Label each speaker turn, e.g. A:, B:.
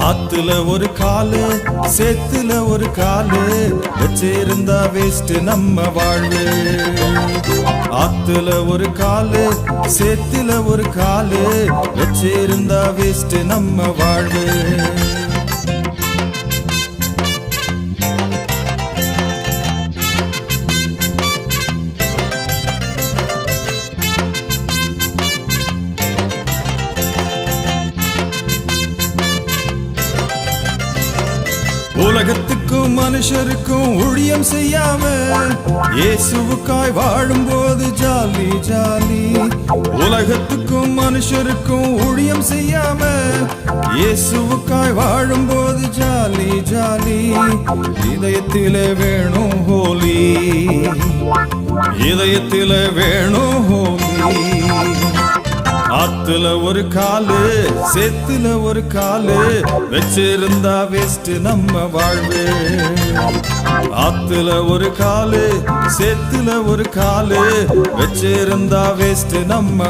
A: ஆத்துல ஒரு காலு சேத்துல ஒரு காலு வச்சிருந்தா வேஸ்ட் நம்ம வாழ்வு. ஆத்துல ஒரு காலு சேத்துல ஒரு காலு வச்சிருந்தா வேஸ்ட் நம்ம வாழ்வு. உலகத்துக்கும் மனுஷருக்கும் ஊழியம் செய்யாம இயேசுவுக்காய் வாழும்போது ஜாலி ஜாலி. உலகத்துக்கும் மனுஷருக்கும் ஊழியம் செய்யாம இயேசுவுக்காய் வாழும்போது ஜாலி ஜாலி. இதயத்திலே வேணும் ஹோலி, இதயத்திலே வேணும் ஹோலி. ஆத்துல ஒரு காலு சேத்துல ஒரு காலு வச்சிருந்தா வேஸ்ட் நம்ம வாழ்வு. ஆத்துல ஒரு காலு சேத்துல ஒரு காலு வச்சிருந்தா வேஸ்ட் நம்ம